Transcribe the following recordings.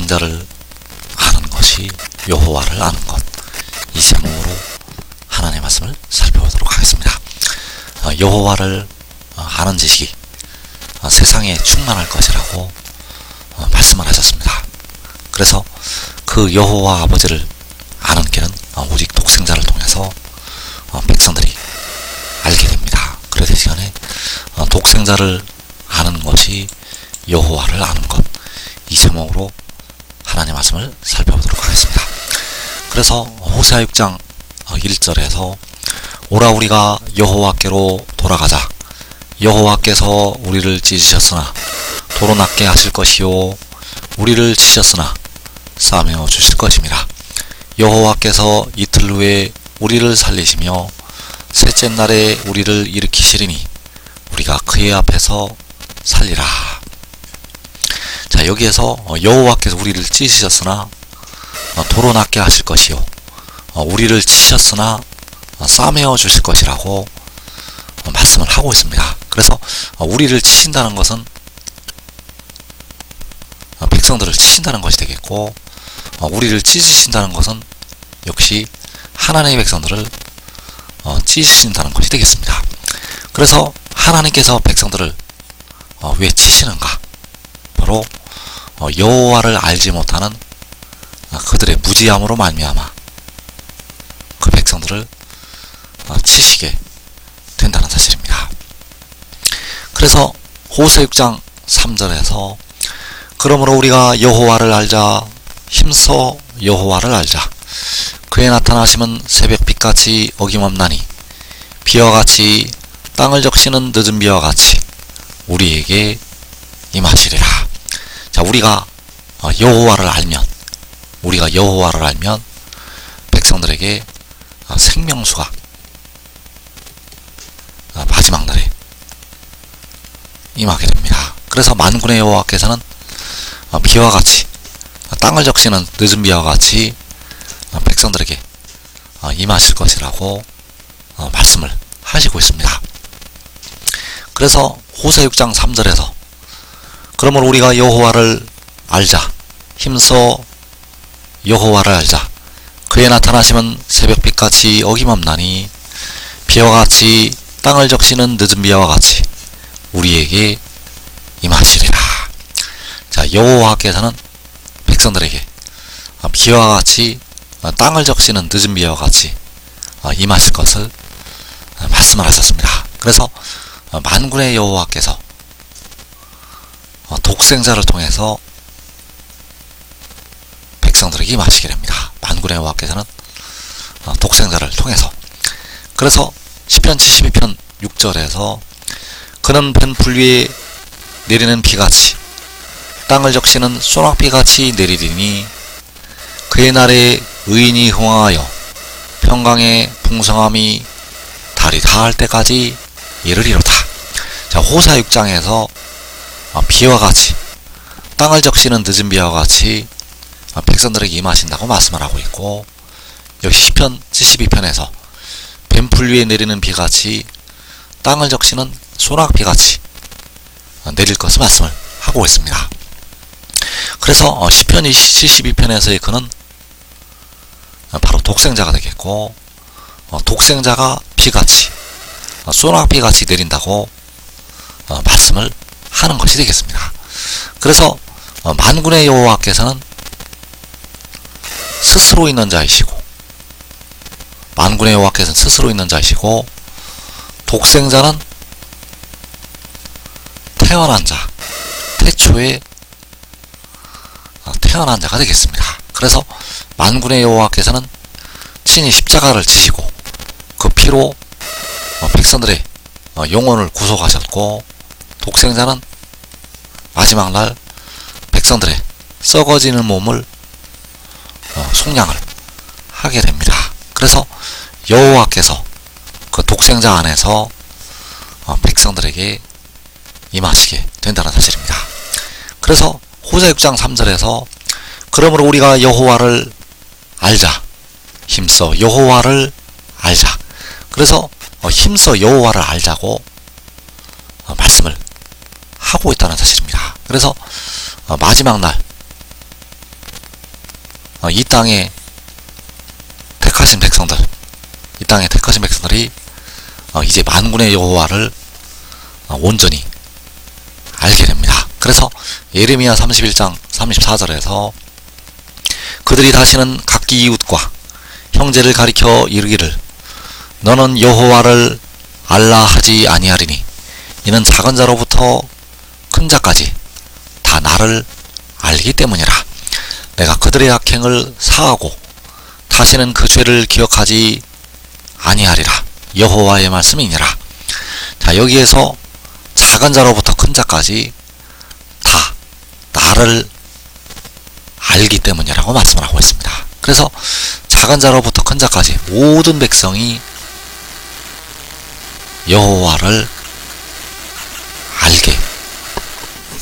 독생자를 아는 것이 여호와를 아는 것. 이 제목으로 하나님의 말씀을 살펴보도록 하겠습니다. 여호와를 아는 지식이 세상에 충만할 것이라고 말씀을 하셨습니다. 그래서 그 여호와 아버지를 아는 길은 오직 독생자를 통해서 백성들이 알게 됩니다. 그래서 이 시간에 독생자를 아는 것이 여호와를 아는 것, 이 제목으로 하나님의 말씀을 살펴보도록 하겠습니다. 그래서 호세아 6장 1절에서 오라 우리가 여호와께로 돌아가자. 여호와께서 우리를 찢으셨으나 도로 낫게 하실 것이요 우리를 치셨으나 싸매어 주실 것임이라. 여호와께서 이틀 후에 우리를 살리시며 셋째 날에 우리를 일으키시리니 우리가 그의 앞에서 살리라. 자, 여기에서 여호와께서 우리를 찢으셨으나 도로 낫게 하실 것이요 우리를 치셨으나 싸매어 주실 것이라고 말씀을 하고 있습니다. 그래서 우리를 치신다는 것은 백성들을 치신다는 것이 되겠고, 우리를 찢으신다는 것은 역시 하나님의 백성들을 찢으신다는 것이 되겠습니다. 그래서 하나님께서 백성들을 왜 치시는가? 바로 여호와를 알지 못하는 그들의 무지함으로 말미암아 그 백성들을 치시게 된다는 사실입니다. 그래서 호세 6장 3절에서 그러므로 우리가 여호와를 알자, 힘써 여호와를 알자. 그의 나타나심은 새벽빛같이 어김없나니 비와 같이 땅을 적시는 늦은 비와 같이 우리에게 임하시리라. 자, 우리가 여호와를 알면 백성들에게 생명수가 마지막 날에 임하게 됩니다. 그래서 만군의 여호와께서는 비와 같이 땅을 적시는 늦은 비와 같이 백성들에게 임하실 것이라고 말씀을 하시고 있습니다. 그래서 호세 6장 3절에서 그러므로 우리가 여호와를 알자, 힘써 여호와를 알자. 그의 나타나심은 새벽빛같이 어김없나니 비와 같이 땅을 적시는 늦은 비와 같이 우리에게 임하시리라. 자, 여호와께서는 백성들에게 비와 같이 땅을 적시는 늦은 비와 같이 임하실 것을 말씀을 하셨습니다. 그래서 만군의 여호와께서 독생자를 통해서 백성들에게 임하시게 됩니다. 만군의 여호와께서는 독생자를 통해서. 그래서 시편 72편 6절에서 그는 벤 풀 위에 내리는 비같이 땅을 적시는 소낙비같이 내리리니 그의 날에 의인이 흥황하여 평강의 풍성함이 달이 닿을 때까지 이르리로다. 자, 호사 6장에서 비와 같이 땅을 적시는 늦은 비와 같이 백성들에게 임하신다고 말씀을 하고 있고, 역시 시편 72편에서 뱀풀 위에 내리는 비같이 땅을 적시는 소낙비같이 내릴 것을 말씀을 하고 있습니다. 그래서 시편 72편에서의 그는 바로 독생자가 되겠고, 독생자가 비같이 소낙비같이 내린다고 말씀을 하는 것이 되겠습니다. 그래서 만군의 여호와께서는 스스로 있는 자이시고, 만군의 여호와께서는 스스로 있는 자이시고, 독생자는 태어난 자, 태초에 태어난 자가 되겠습니다. 그래서 만군의 여호와께서는 친히 십자가를 지시고 그 피로 백성들의 영혼을 구속하셨고, 독생자는 마지막 날 백성들의 썩어지는 몸을 속량을 하게 됩니다. 그래서 여호와께서 그 독생자 안에서 백성들에게 임하시게 된다는 사실입니다. 그래서 호세 6장 3절에서 그러므로 우리가 여호와를 알자, 힘써 여호와를 알자. 그래서 힘써 여호와를 알자고 말씀을 하고 있다는 사실입니다. 그래서 마지막 날 이 땅에 택하신 백성들이 이제 만군의 여호와를 온전히 알게 됩니다. 그래서 예레미야 31장 34절에서 그들이 다시는 각기 이웃과 형제를 가리켜 이르기를 너는 여호와를 알라 하지 아니하리니 이는 작은 자로부터 큰 자까지 다 나를 알기 때문이라. 내가 그들의 악행을 사하고 다시는 그 죄를 기억하지 아니하리라. 여호와의 말씀이니라. 자, 여기에서 작은 자로부터 큰 자까지 다 나를 알기 때문이라고 말씀을 하고 있습니다. 그래서 작은 자로부터 큰 자까지 모든 백성이 여호와를 알게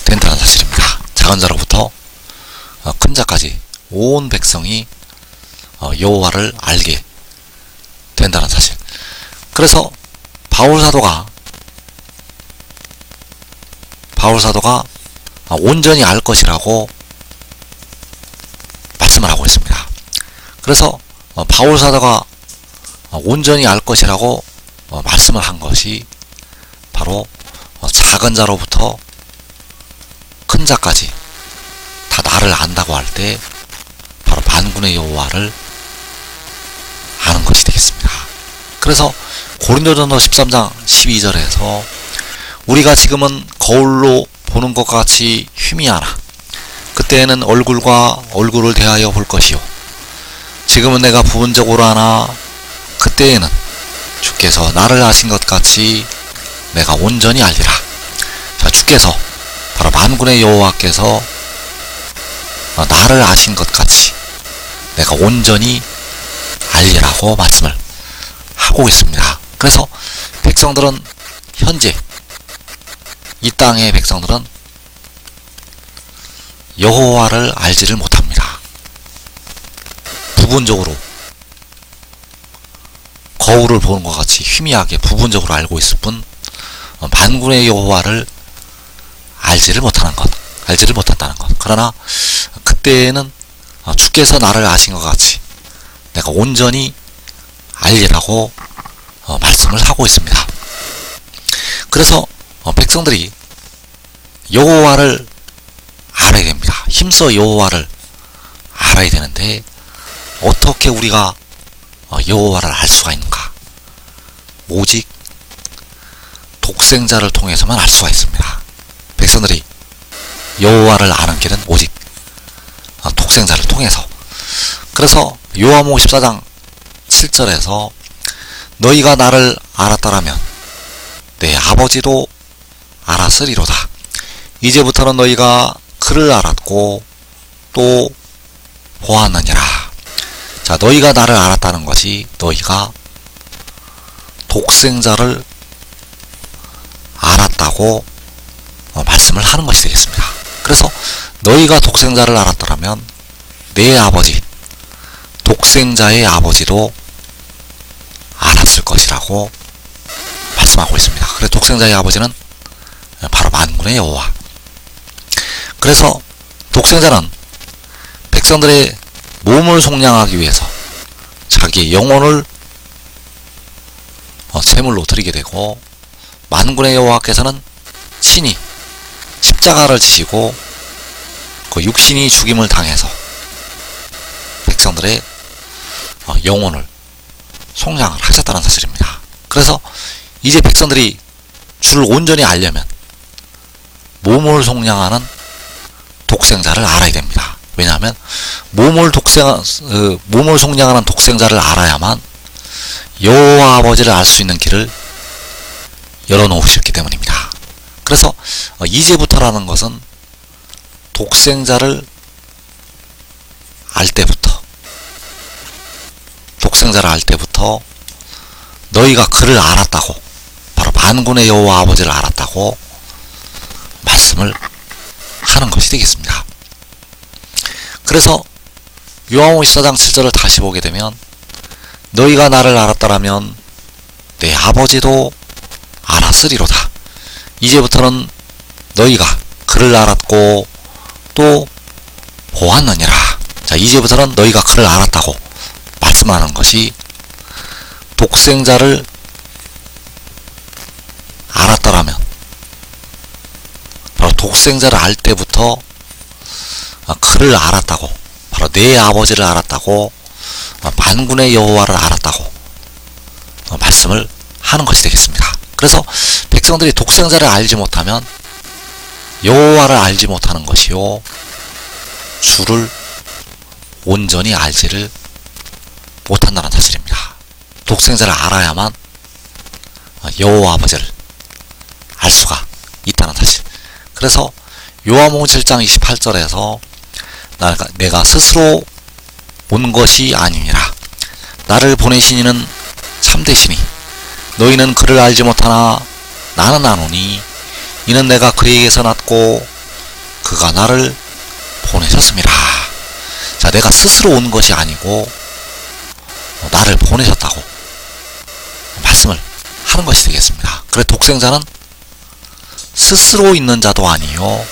된다는 사실입니다. 작은 자로부터 큰 자까지 온 백성이 여호와를 알게 된다는 사실. 그래서 바울 사도가 온전히 알 것이라고 말씀을 하고 있습니다. 그래서 바울 사도가 온전히 알 것이라고 말씀을 한 것이 바로 작은 자로부터 큰 자까지 다 나를 안다고 할 때 바로 만군의 여호와를 아는 것이 되겠습니다. 그래서 고린도전서 13장 12절에서 우리가 지금은 거울로 보는 것 같이 희미하나 그때에는 얼굴과 얼굴을 대하여 볼 것이요 지금은 내가 부분적으로 하나 그때에는 주께서 나를 아신 것 같이 내가 온전히 알리라. 자, 주께서 바로 만군의 여호와께서 나를 아신 것 같이 내가 온전히 알리라고 말씀을 하고 있습니다. 그래서 백성들은 현재 이 땅의 백성들은 여호와를 알지를 못합니다. 부분적으로 거울을 보는 것 같이 희미하게 부분적으로 알고 있을 뿐 만군의 여호와를 알지를 못한다는 것. 그러나 그때에는 주께서 나를 아신 것 같이 내가 온전히 알리라고 말씀을 하고 있습니다. 그래서 백성들이 여호와를 알아야 됩니다. 힘써 여호와를 알아야 되는데 어떻게 우리가 여호와를 알 수가 있는가? 오직 독생자를 통해서만 알 수가 있습니다. 백성들이 여호와를 아는 길은 오직 독생자를 통해서. 그래서 요한복음 14장 7절에서 너희가 나를 알았다라면 내 아버지도 알았으리로다. 이제부터는 너희가 그를 알았고 또 보았느니라. 자, 너희가 나를 알았다는 것이 너희가 독생자를 알았다고 말씀을 하는 것이 되겠습니다. 그래서 너희가 독생자를 알았더라면 내 아버지, 독생자의 아버지도 알았을 것이라고 말씀하고 있습니다. 그래서 독생자의 아버지는 바로 만군의 여호와. 그래서 독생자는 백성들의 몸을 속량하기 위해서 자기의 영혼을 제물로 드리게 되고 만군의 여호와께서는 친히 십자가를 지시고 그 육신이 죽임을 당해서 백성들의 영혼을 속량을 하셨다는 사실입니다. 그래서 이제 백성들이 주를 온전히 알려면 몸을 속량하는 독생자를 알아야 됩니다. 왜냐하면 몸을 속량하는 독생자를 알아야만 여호와 아버지를 알 수 있는 길을 열어놓으셨기 때문입니다. 그래서 이제부터라는 것은 독생자를 알 때부터 너희가 그를 알았다고, 바로 만군의 여호와 아버지를 알았다고 말씀을 하는 것이 되겠습니다. 그래서 요한복음 14장 7절을 다시 보게 되면 너희가 나를 알았다라면 내 아버지도 알았으리로다. 이제부터는 너희가 그를 알았고 또 보았느니라. 자, 이제부터는 너희가 그를 알았다고 말씀하는 것이 독생자를 알았더라면, 바로 독생자를 알 때부터 그를 알았다고, 바로 내 아버지를 알았다고, 만군의 여호와를 알았다고 말씀을 하는 것이 되겠습니다. 그래서 백성들이 독생자를 알지 못하면 여호와를 알지 못하는 것이요, 주를 온전히 알지를 못한다는 사실입니다. 독생자를 알아야만 여호와 아버지를 알 수가 있다는 사실. 그래서 요한복음 7장 28절에서 내가 스스로 온 것이 아니니라. 나를 보내신 이는 참되시니 너희는 그를 알지 못하나 나는 아노니 이는 내가 그에게서 났고 그가 나를 보내셨습니다. 자, 내가 스스로 온 것이 아니고 나를 보내셨다고 말씀을 하는 것이 되겠습니다. 그래, 독생자는 스스로 있는 자도 아니요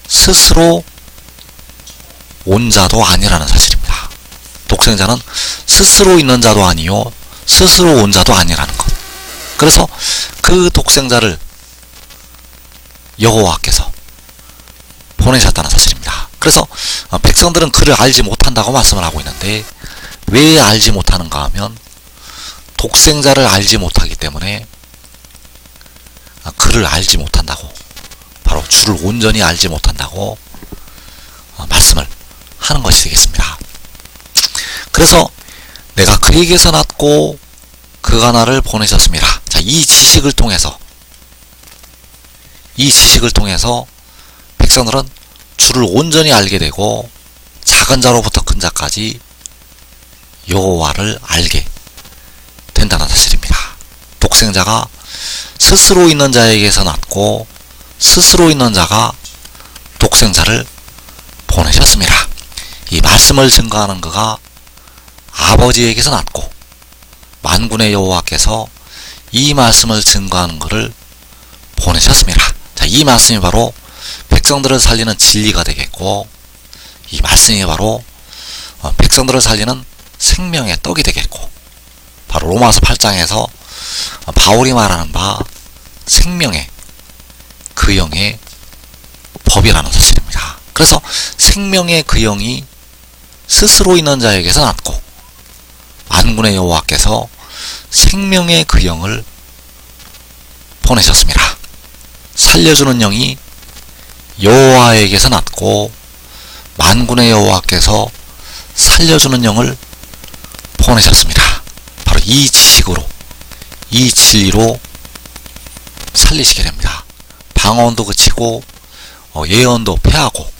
스스로 온 자도 아니라는 사실입니다. 독생자는 스스로 있는 자도 아니요 스스로 온 자도 아니라는 것. 그래서 그 독생자를 여호와께서 보내셨다는 사실입니다. 그래서 백성들은 그를 알지 못한다고 말씀을 하고 있는데, 왜 알지 못하는가 하면 독생자를 알지 못하기 때문에 그를 알지 못한다고, 바로 주를 온전히 알지 못한다고 말씀을 하는 것이 되겠습니다. 그래서 내가 그에게서 났고 그가 나를 보내셨습니다. 자, 이 지식을 통해서 백성들은 주를 온전히 알게 되고 작은 자로부터 큰 자까지 여호와를 알게 된다는 사실입니다. 독생자가 스스로 있는 자에게서 났고 스스로 있는 자가 독생자를 보내셨습니다. 이 말씀을 증거하는 그가 아버지에게서 났고 만군의 여호와께서 이 말씀을 증거하는 그를 보내셨습니다. 자, 이 말씀이 바로 백성들을 살리는 진리가 되겠고, 이 말씀이 바로 백성들을 살리는 생명의 떡이 되겠고, 바로 로마서 8장에서 바울이 말하는 바 생명의 그 영의 법이라는 사실입니다. 그래서 생명의 그 영이 스스로 있는 자에게서 났고 만군의 여호와께서 생명의 그 영을 보내셨습니다. 살려주는 영이 여호와에게서 났고 만군의 여호와께서 살려주는 영을 보내셨습니다. 바로 이 지식으로, 이 진리로 살리시게 됩니다. 방언도 그치고 예언도 폐하고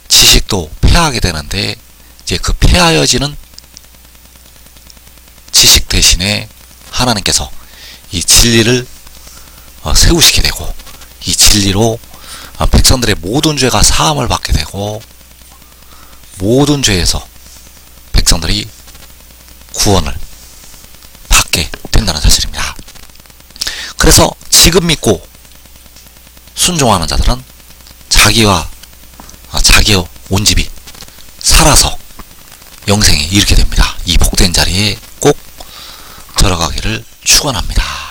지식도 폐하게 되는데, 이제 그 폐하여지는 지식 대신에 하나님께서 이 진리를 세우시게 되고, 이 진리로 백성들의 모든 죄가 사함을 받게 되고 모든 죄에서 백성들이 구원을 받게 된다는 사실입니다. 그래서 지금 믿고 순종하는 자들은 자기와 자기의 온 집이 살아서 영생에 이르게 됩니다. 이 복된 자리에 꼭 들어가기를 축원합니다.